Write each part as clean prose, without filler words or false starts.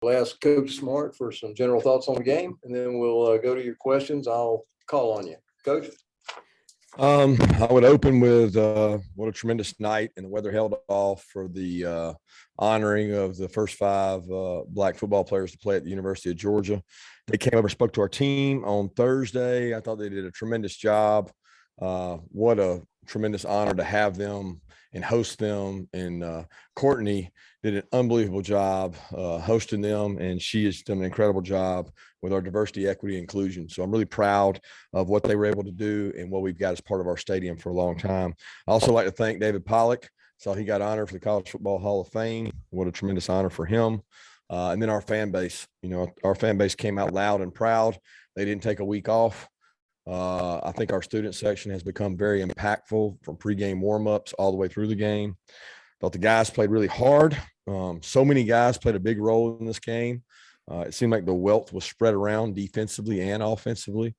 We'll ask Coach Smart for some general thoughts on the game, and then we'll go to your questions. I'll call on you. Coach? I would open with what a tremendous night, and the weather held off for the honoring of the first 5 Black football players to play at the University of Georgia. They came over and spoke to our team on Thursday. I thought they did a tremendous job. What a tremendous honor to have them and host them. And Courtney did an unbelievable job hosting them, and she has done an incredible job with our diversity, equity, inclusion. So I'm really proud of what they were able to do and what we've got as part of our stadium for a long time. I also like to thank David Pollock. So he got honored for the College Football Hall of Fame. What a tremendous honor for him. And then our fan base, our fan base came out loud and proud. They didn't take a week off. I think our student section has become very impactful from pregame warmups all the way through the game. Thought the guys played really hard. So many guys played a big role in this game. It seemed like the wealth was spread around defensively and offensively.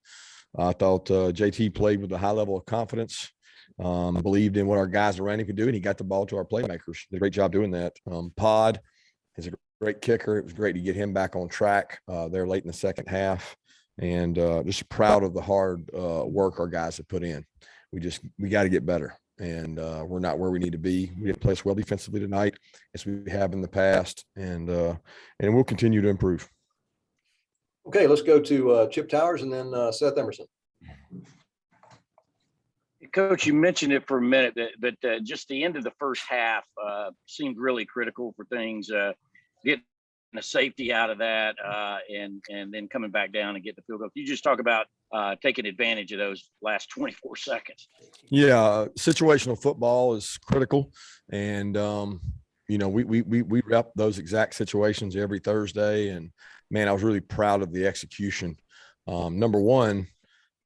I thought JT played with a high level of confidence, believed in what our guys around him could do, and he got the ball to our playmakers. Did a great job doing that. Pod is a great kicker. It was great to get him back on track there late in the second half. And just proud of the hard work our guys have put in. We got to get better, and we're not where we need to be. We didn't play as well defensively tonight as we have in the past, and we'll continue to improve. Okay, let's go to Chip Towers and then Seth Emerson. Coach, you mentioned it for a minute, but just the end of the first half seemed really critical for things. Getting a safety out of that and then coming back down and getting the field goal. Can you just talk about taking advantage of those last 24 seconds? Yeah, situational football is critical. And, we rep those exact situations every Thursday. And, man, I was really proud of the execution. Number one,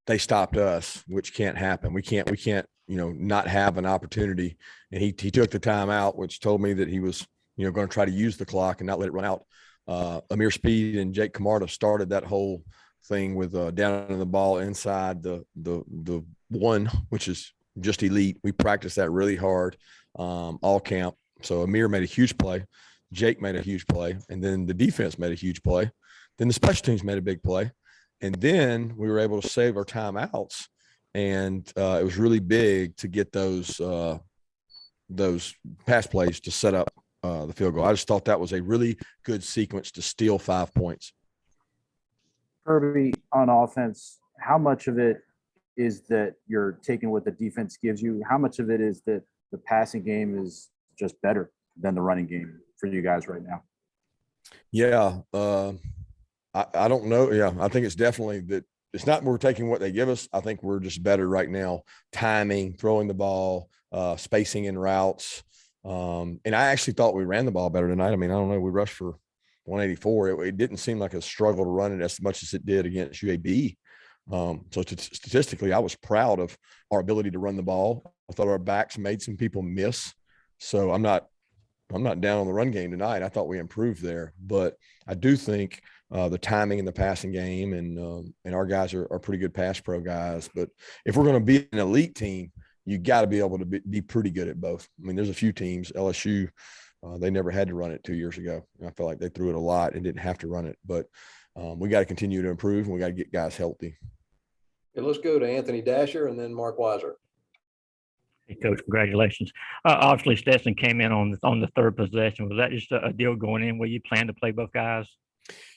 they stopped us, which can't happen. We can't, not have an opportunity. And he took the timeout, which told me that he was, going to try to use the clock and not let it run out. Amir Speed and Jake Camarda started that whole thing with down the ball inside the one, which is just elite. We practiced that really hard all camp. So Amir made a huge play. Jake made a huge play. And then the defense made a huge play. Then the special teams made a big play. And then we were able to save our timeouts. And it was really big to get those pass plays to set up the field goal. I just thought that was a really good sequence to steal 5 points. Kirby, on offense, how much of it is that you're taking what the defense gives you? How much of it is that the passing game is just better than the running game for you guys right now? Yeah, I don't know. Yeah, I think it's definitely that. It's not we're taking what they give us. I think we're just better right now. Timing, throwing the ball, spacing in routes. And I actually thought we ran the ball better tonight. I mean, I don't know. We rushed for 184. It didn't seem like a struggle to run it as much as it did against UAB. So statistically, I was proud of our ability to run the ball. I thought our backs made some people miss. So I'm not down on the run game tonight. I thought we improved there, but I do think the timing in the passing game and our guys are pretty good pass pro guys. But if we're going to be an elite team, you got to be able to be pretty good at both. I mean, there's a few teams, LSU, they never had to run it 2 years ago. I feel like they threw it a lot and didn't have to run it, but we got to continue to improve and we got to get guys healthy. Okay, let's go to Anthony Dasher and then Mark Weiser. Hey, Coach, congratulations. Obviously, Stetson came in on the third possession. Was that just a deal going in where you plan to play both guys?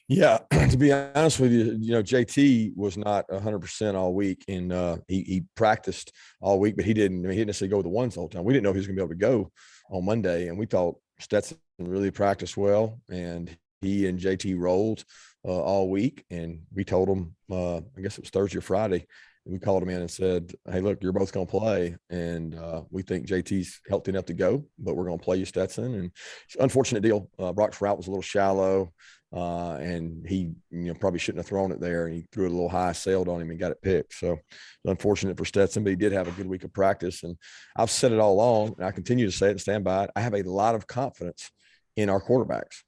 Yeah, to be honest with you, JT was not 100% all week, and he practiced all week, but he didn't necessarily go with the ones the whole time. We didn't know if he was going to be able to go on Monday, and we thought Stetson really practiced well, and he and JT rolled all week, and we told him, I guess it was Thursday or Friday, and we called him in and said, hey, look, you're both going to play, and we think JT's healthy enough to go, but we're going to play you, Stetson. And it's an unfortunate deal. Brock's route was a little shallow. And he, probably shouldn't have thrown it there. And he threw it a little high, sailed on him and got it picked. So unfortunate for Stetson, but he did have a good week of practice. And I've said it all along, and I continue to say it and stand by it. I have a lot of confidence in our quarterbacks,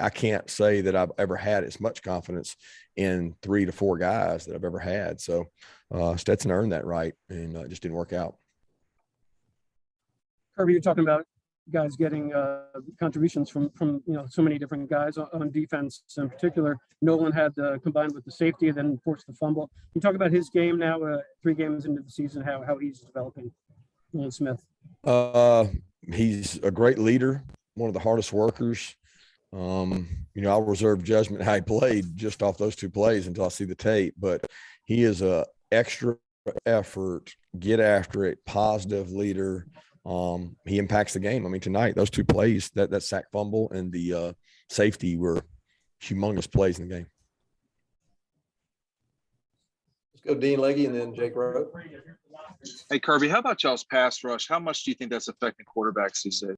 I can't say that I've ever had as much confidence in 3 to 4 guys that I've ever had. So Stetson earned that right, and it just didn't work out. Kirby, you're talking about guys getting contributions from so many different guys on defense. In particular, Nolan had combined with the safety, then forced the fumble. Can you talk about his game now, 3 games into the season, how he's developing, Nolan Smith? He's a great leader, one of the hardest workers. I'll reserve judgment how he played just off those 2 plays until I see the tape, but he is a extra effort, get after it, positive leader. He impacts the game. I mean, tonight, those 2 plays, that sack fumble and the safety were humongous plays in the game. Let's go Dean Legge and then Jake Rowe. Hey, Kirby, how about y'all's pass rush? How much do you think that's affecting quarterbacks these days?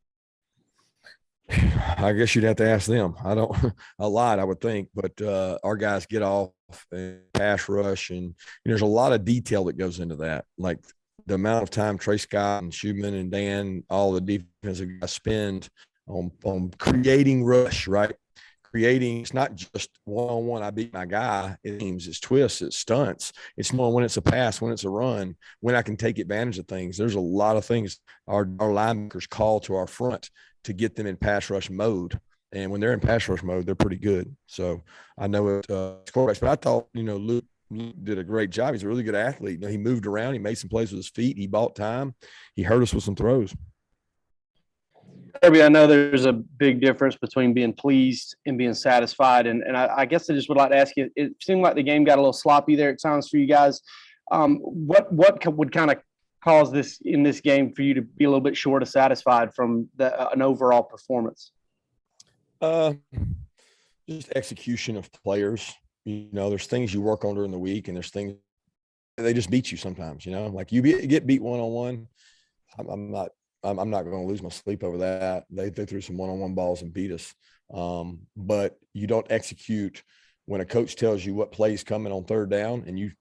I guess you'd have to ask them. I don't a lot, I would think, but our guys get off and pass rush, and there's a lot of detail that goes into that. Like the amount of time Trey Scott and Schumann and Dan, all the defensive guys spend on creating rush, right? Creating, it's not just one-on-one, I beat my guy. It's twists, it's stunts. It's more when it's a pass, when it's a run, when I can take advantage of things. There's a lot of things our linebackers call to our front to get them in pass rush mode. And when they're in pass rush mode, they're pretty good. So I know it's quarterbacks, but I thought, Luke did a great job. He's a really good athlete. He moved around. He made some plays with his feet. He bought time. He hurt us with some throws. Kirby, I know there's a big difference between being pleased and being satisfied. And I guess I just would like to ask you, it seemed like the game got a little sloppy there at times for you guys. What would kind of cause this in this game for you to be a little bit short of satisfied from an overall performance? Just execution of players. There's things you work on during the week, and there's things they just beat you sometimes. Like you get beat one-on-one. I'm not going to lose my sleep over that. They threw some one-on-one balls and beat us. But you don't execute when a coach tells you what play is coming on 3rd down, and you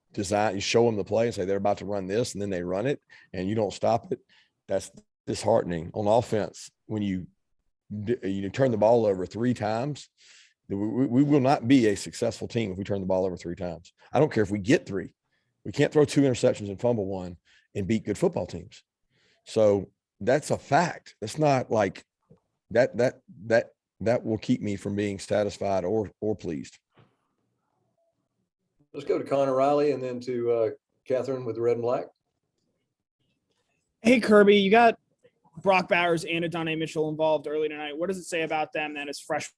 show them the play and say they're about to run this, and then they run it, and you don't stop it. That's disheartening. On offense, when you turn the ball over 3 times, we will not be a successful team if we turn the ball over 3 times. I don't care if we get 3. We can't throw 2 interceptions and fumble 1 and beat good football teams. So that's a fact. That's not like that will keep me from being satisfied or pleased. Let's go to Connor Riley and then to Catherine with the red and black. Hey, Kirby, you got Brock Bowers and Adonai Mitchell involved early tonight. What does it say about them that as freshmen,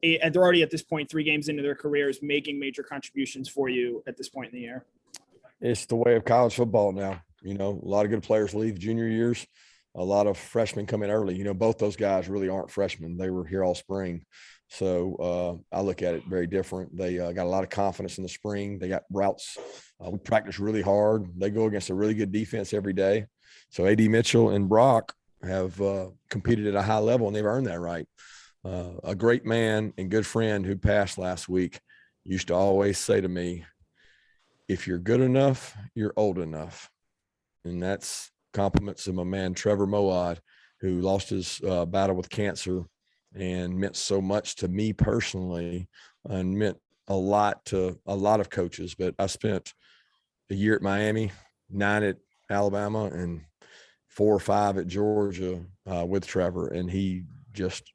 they're already at this point 3 games into their careers making major contributions for you at this point in the year? It's the way of college football now. A lot of good players leave junior years. A lot of freshmen come in early. Both those guys really aren't freshmen. They were here all spring. So I look at it very different. They got a lot of confidence in the spring. They got routes. We practice really hard. They go against a really good defense every day. So A.D. Mitchell and Brock have competed at a high level, and they've earned that right. A great man and good friend who passed last week used to always say to me, if you're good enough, you're old enough. And that's compliments of my man, Trevor Moad, who lost his battle with cancer and meant so much to me personally and meant a lot to a lot of coaches. But I spent a year at Miami, 9 at Alabama, and 4 or 5 at Georgia with Trevor. And he just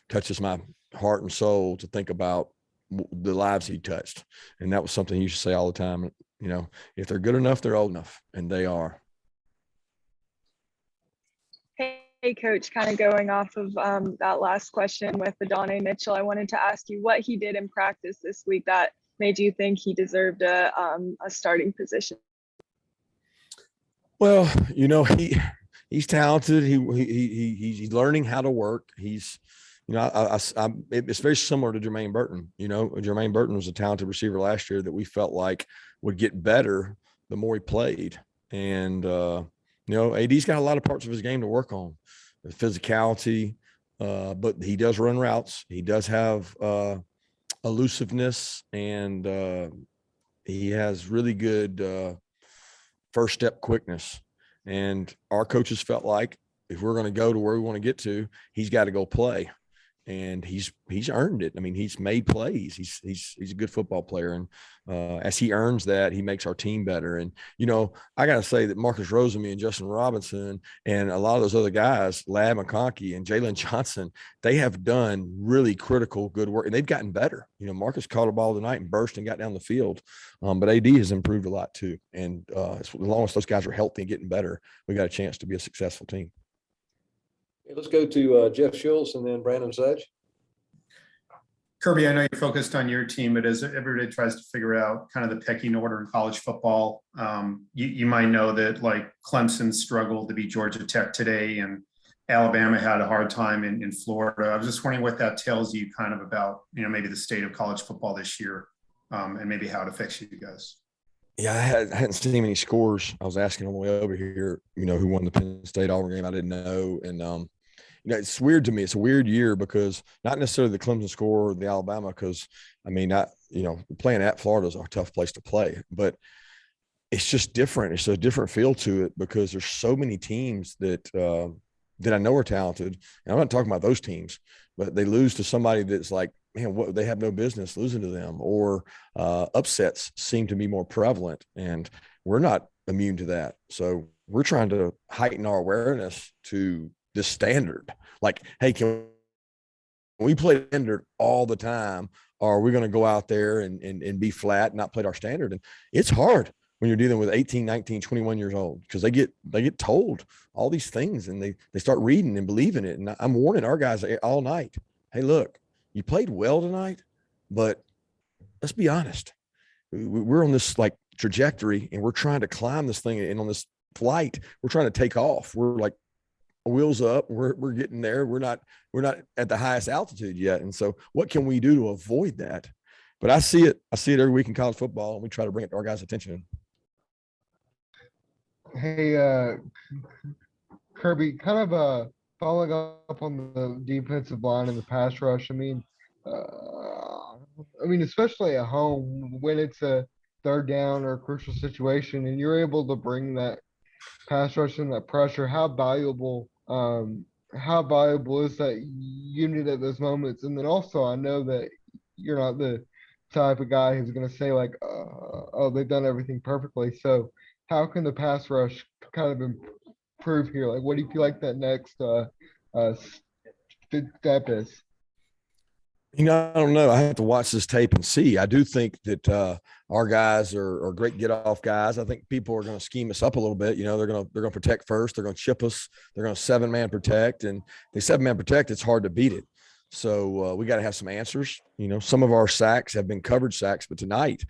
touches my heart and soul to think about the lives he touched. And that was something he used to say all the time. If they're good enough, they're old enough, and they are. Hey, Coach, kind of going off of that last question with Adonai Mitchell, I wanted to ask you what he did in practice this week that made you think he deserved a starting position. Well, he's talented. He's learning how to work. He's, it's very similar to Jermaine Burton. Jermaine Burton was a talented receiver last year that we felt like would get better the more he played. And, AD's got a lot of parts of his game to work on, the physicality, but he does run routes. He does have elusiveness, and he has really good first step quickness. And our coaches felt like if we're going to go to where we want to get to, he's got to go play. and he's earned it. I mean, he's made plays. He's a good football player, and as he earns that, he makes our team better. And I got to say that Marcus Rosemy and Justin Robinson and a lot of those other guys, Lab McConkey and Jalen Johnson, they have done really critical good work, and they've gotten better. Marcus caught a ball tonight and burst and got down the field, but AD has improved a lot too. And as long as those guys are healthy and getting better, we got a chance to be a successful team. Okay, let's go to Jeff Schultz and then Brandon Sudge. Kirby, I know you're focused on your team, but as everybody tries to figure out kind of the pecking order in college football, you might know that like Clemson struggled to beat Georgia Tech today, and Alabama had a hard time in Florida. I was just wondering what that tells you kind of about, maybe the state of college football this year, and maybe how it affects you guys. Yeah, I hadn't seen any scores. I was asking on the way over here, who won the Penn State Auburn game. I didn't know. And, it's weird to me. It's a weird year because not necessarily the Clemson score or the Alabama, because, playing at Florida is a tough place to play. But it's just different. It's a different feel to it because there's so many teams that I know are talented. And I'm not talking about those teams, but they lose to somebody that's like, man, they have no business losing to them, or upsets seem to be more prevalent, and we're not immune to that. So we're trying to heighten our awareness to this standard. Like, hey, can we play standard all the time, or are we going to go out there and be flat and not play our standard? And it's hard when you're dealing with 18, 19, 21 years old, because they get told all these things, and they start reading and believing it. And I'm warning our guys all night, hey, look, you played well tonight, but let's be honest. We're on this like trajectory, and we're trying to climb this thing. And on this flight, we're trying to take off. We're like wheels up. We're getting there. We're not at the highest altitude yet. And so what can we do to avoid that? But I see it every week in college football, and we try to bring it to our guys' attention. Hey, Kirby, kind of following up on the defensive line and the pass rush. I mean, especially at home when it's a third down or a crucial situation, and you're able to bring that pass rush and that pressure. How valuable is that unit at those moments? And then also, I know that you're not the type of guy who's going to say like, "Oh, they've done everything perfectly." So, how can the pass rush kind of improve here? Like, what do you feel like that next step is? I don't know. I have to watch this tape and see. I do think that our guys are great get-off guys. I think people are going to scheme us up a little bit. They're going to protect first. They're going to chip us. They're going to 7-man protect, and the 7-man protect, it's hard to beat it. So we got to have some answers. Some of our sacks have been coverage sacks, but tonight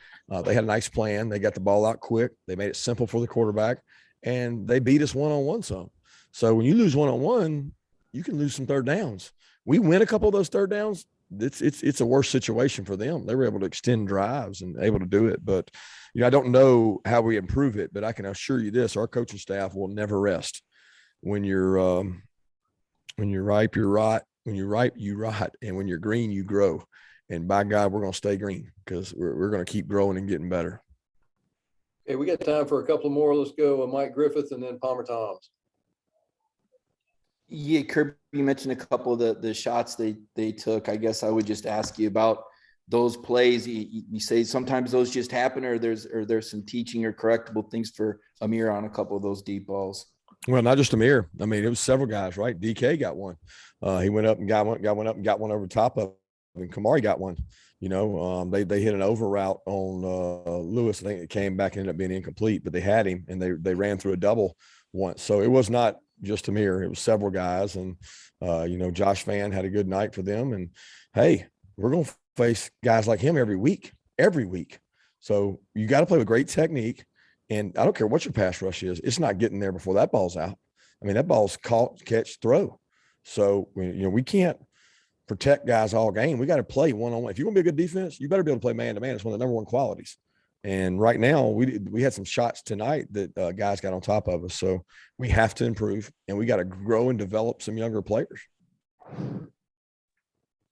they had a nice plan. They got the ball out quick. They made it simple for the quarterback, and they beat us one-on-one some. So when you lose one-on-one, you can lose some third downs. We win a couple of those third downs, it's a worse situation for them. They were able to extend drives and able to do it. But, I don't know how we improve it, but I can assure you this, our coaching staff will never rest. When you're ripe, you're rot. When you're ripe, you rot. And when you're green, you grow. And by God, we're going to stay green because we're going to keep growing and getting better. Okay, we got time for a couple more. Let's go Mike Griffith and then Palmer Toms. Yeah, Kirby, you mentioned a couple of the shots they took. I guess I would just ask you about those plays. You say sometimes those just happen, or there's some teaching or correctable things for Amir on a couple of those deep balls. Well, not just Amir. I mean, it was several guys, right? DK got one. He went up and got one over the top of him, and Kamari got one. They hit an over route on Lewis. I think it came back and ended up being incomplete, but they had him, and they ran through a double once. So it was not just Amir. It was several guys. And, Josh Van had a good night for them. And, hey, we're going to face guys like him every week. So you got to play with great technique. And I don't care what your pass rush is. It's not getting there before that ball's out. I mean, that ball's caught, catch, throw. So, we can't protect guys all game. We got to play one-on-one. If you want to be a good defense, you better be able to play man-to-man. It's one of the number one qualities. And right now, we had some shots tonight that guys got on top of us. So we have to improve, and we got to grow and develop some younger players.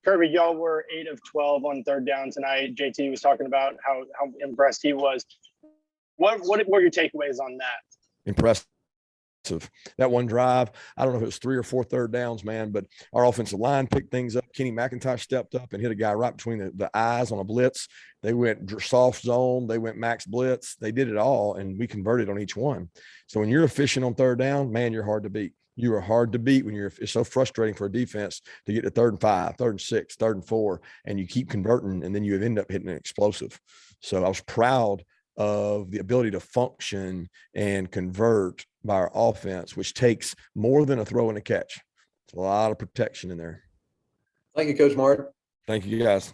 Kirby, y'all were 8 of 12 on third down tonight. JT was talking about how impressed he was. What were your takeaways on that? Impressed That one drive, I don't know if it was 3 or 4 third downs, man, but our offensive line picked things up. Kenny McIntosh stepped up and hit a guy right between the eyes on a blitz. They went soft zone. They went max blitz. They did it all, and we converted on each one. So when you're efficient on third down, man, you're hard to beat. You are hard to beat when it's so frustrating for a defense to get to 3rd and 5, 3rd and 6, 3rd and 4, and you keep converting, and then you end up hitting an explosive. So I was proud of the ability to function and convert by our offense, which takes more than a throw and a catch. It's a lot of protection in there. Thank you, Coach Martin. Thank you, guys.